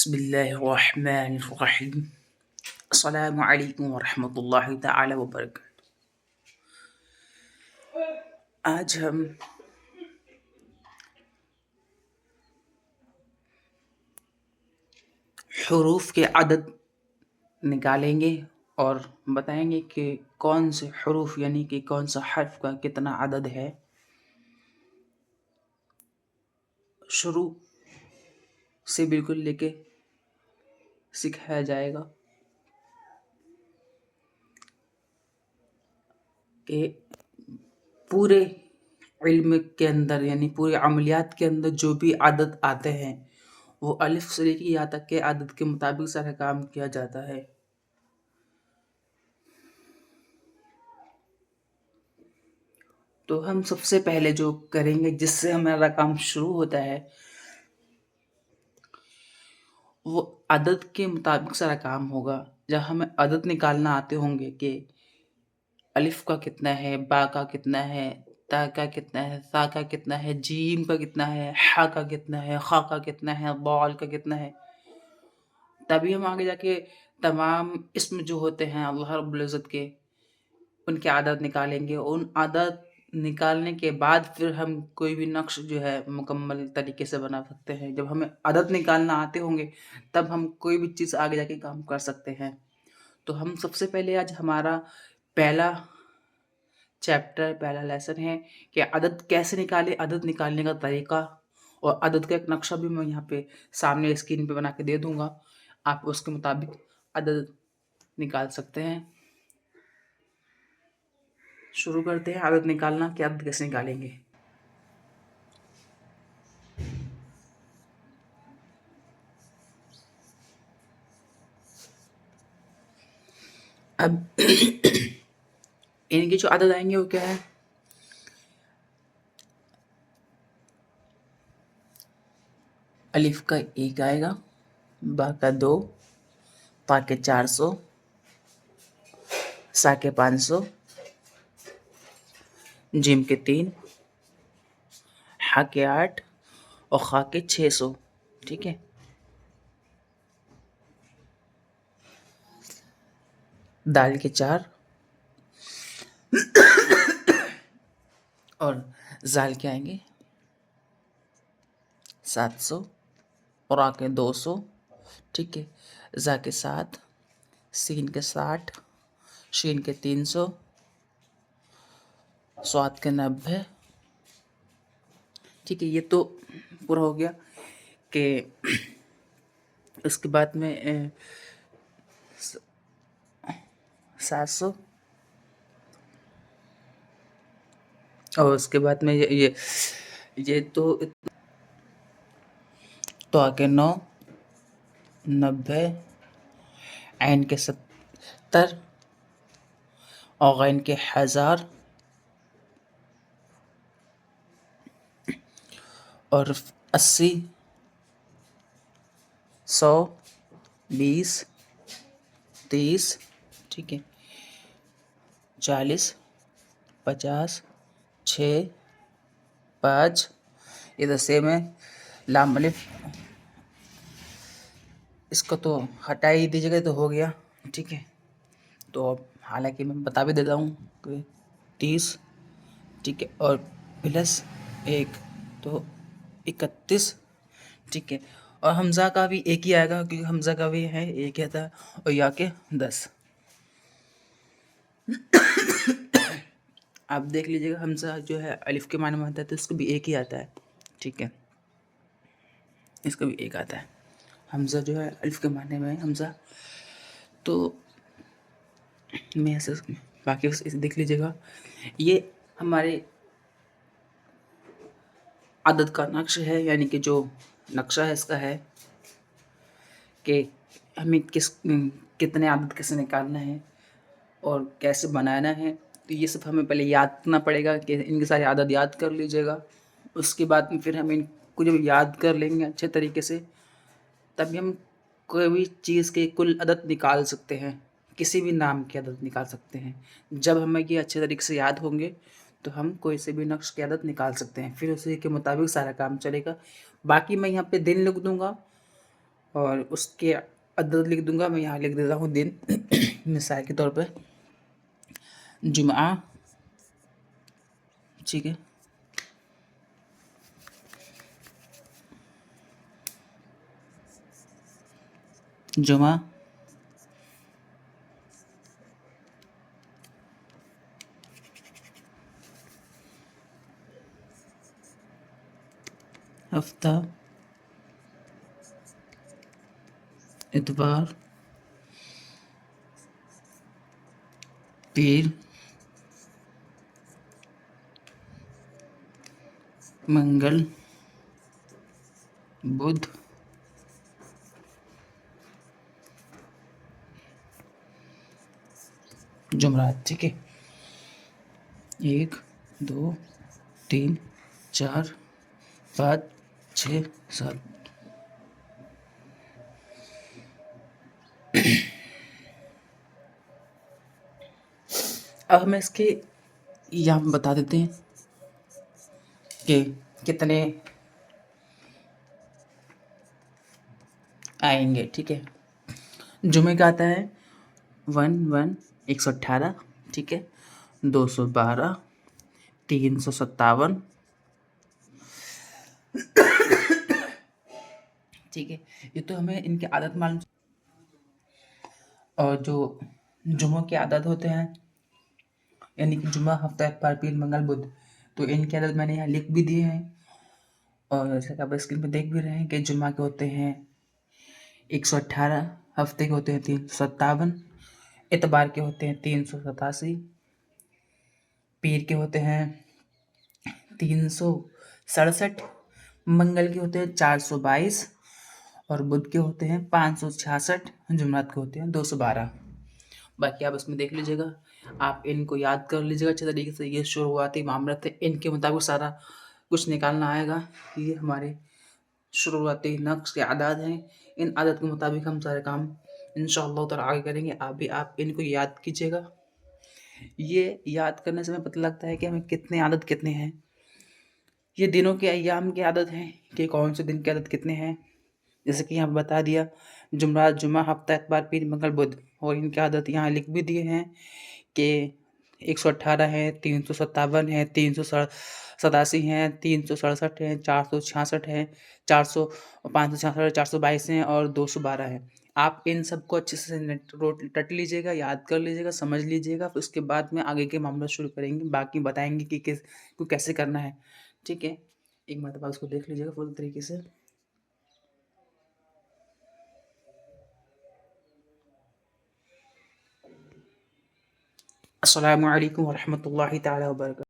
बिस्मिल्लाहिर्रहमानिर्रहीम। अस्सलामु अलैकुम वरहमतुल्लाहि तआला वबरकातुहू। आज हम हरूफ के अदद निकालेंगे और बताएंगे कि कौन से हरूफ यानी कि कौन सा हर्फ का कितना अदद है। शुरू से बिल्कुल लेके सिखाया जाएगा कि पूरे इल्म के अंदर यानी पूरे अमलियात के अंदर जो भी आदत आते हैं वो अलिफ से लेके या तक के आदत के मुताबिक सारा काम किया जाता है। तो हम सबसे पहले जो करेंगे जिससे हमारा काम शुरू होता है वो आदत के मुताबिक सारा काम होगा। जब हमें आदत निकालना आते होंगे कि अलिफ का कितना है, बा का कितना है, ता का कितना है, सा का कितना है, जीम का कितना है, हा का कितना है, खा का कितना है, बॉल का कितना है, तभी हम आगे जाके तमाम इसम जो होते हैं अल्लाह रब्बुल इज़्ज़त के उनकी आदत निकालेंगे। उन आदत निकालने के बाद फिर हम कोई भी नक्श जो है मुकम्मल तरीके से बना सकते हैं। जब हमें आदत निकालना आते होंगे तब हम कोई भी चीज़ आगे जाके काम कर सकते हैं। तो हम सबसे पहले आज हमारा पहला चैप्टर पहला लेसन है कि आदत कैसे निकालें, आदत निकालने का तरीका और आदत का एक नक्शा भी मैं यहाँ पे सामने स्क्रीन पे बना के दे दूँगा। आप उसके मुताबिक आदत निकाल सकते हैं। शुरू करते हैं आदत निकालना कि आदत कैसे निकालेंगे। अब इनकी जो आदत आएंगे वो क्या है, अलिफ का 1 आएगा, बा का 2, ता के 400, सा के 500, जिम के 3, हा के 8 और खा के 600। ठीक है, दाल के 4 और जाल के आएंगे 700 और आ के 200। ठीक है, जा के 7, सीन के 60, शीन के 300, स्वाद के 90। ठीक है, ये तो पूरा हो गया कि उसके बाद में 700 और उसके बाद में ये तो आके 9, 90, ऐन के 70 और गैन के 1000 और 80, 100, 20, 30। ठीक है, 40, 50, 6, 5। इधर सेम है लाम अलिफ, इसको तो हटा ही दीजिएगा तो हो गया। ठीक है, तो अब हालांकि मैं बता भी देता हूँ कि 30। ठीक है, और प्लस 1 तो 31। ठीक है, और हमज़ा का भी एक ही आएगा क्योंकि हमज़ा का भी है एक ही आता है, और या के 10। आप देख लीजिएगा हमज़ा जो है अलिफ के माने में आता है तो इसको भी एक ही आता है। ठीक है, इसको भी एक आता है। हमज़ा जो है अलिफ के माने में हमज़ा, तो मैं ऐसे बाकी इसे देख लीजिएगा। ये हमारे आदत का नक्श है, यानी कि जो नक्शा है इसका है कि हमें कितने आदत कैसे निकालना है और कैसे बनाना है। तो ये सब हमें पहले याद करना पड़ेगा कि इनकी सारी आदत याद कर लीजिएगा। उसके बाद में फिर हम इनको जब याद कर लेंगे अच्छे तरीके से तभी हम कोई भी चीज़ की कुल आदत निकाल सकते हैं, किसी भी नाम की आदत निकाल सकते हैं। जब हमें ये अच्छे तरीके से याद होंगे तो हम कोई से भी नक्श की आदत निकाल सकते हैं, फिर उसी के मुताबिक सारा काम चलेगा। बाकी मैं यहाँ पे दिन लिख दूँगा और उसके अदद लिख दूंगा। मैं यहाँ लिख देता हूँ दिन मिसाल के तौर पे जुमा, ठीक है। जुमा, हफ्ता, इतवार, पीर, मंगल, बुध, जुमरात, ठीक है। 1 2 3 4 5 6 7। अब हमें इसके यहाँ बता देते हैं कि कितने आएंगे, ठीक है। जुमे का आता है 118, ठीक है। 212, 357, ठीक है। ये तो हमें इनकी आदत मालूम। और जो जुमों की आदत होते हैं, यानी कि जुमा, हफ्ता, इतवार, पीर, मंगल, बुध, तो इनकी आदत मैंने यहाँ लिख भी दिए हैं। और जैसे कि आप स्क्रीन पे देख भी रहे हैं कि जुमा के होते हैं 118, हफ्ते के होते हैं 357, इतवार के होते हैं 387, पीर के होते हैं 367, मंगल के होते हैं 422 और बुध के होते हैं 566, जुमरात के होते हैं 212। बाकी आप इसमें देख लीजिएगा, आप इनको याद कर लीजिएगा अच्छे तरीके से। ये शुरुआती मामला थे, इनके मुताबिक सारा कुछ निकालना आएगा। ये हमारे शुरुआती नक्श के आदात हैं। इन आदत के मुताबिक हम सारे काम इंशाअल्लाह ताला आगे करेंगे। आप इनको याद कीजिएगा। ये याद करने से हमें पता लगता है कि हमें कितने आदत कितने हैं। ये दिनों के अय्याम की आदत है कि कौन से दिन की आदत कितने हैं। जैसे कि यहाँ बता दिया जुमरात, जुमा, हफ्ता, इतवार, पीर, मंगल, बुध, और इनकी आदत यहाँ लिख भी दिए हैं कि 118 है, 357 है, 387 हैं, 367 हैं, 466 हैं, 400 566, 422 हैं और 212 हैं। आप इन सबको अच्छे से रट लीजिएगा, याद कर लीजिएगा, समझ लीजिएगा। फिर उसके बाद में आगे के मामला शुरू करेंगे, बाकी बताएंगे कि कैसे करना है, ठीक है। एक मरतबा उसको देख लीजिएगा पूरी तरीके से। अस्सलामु अलैकुम वरहमतुल्लाहि ताला वबरकातुहू।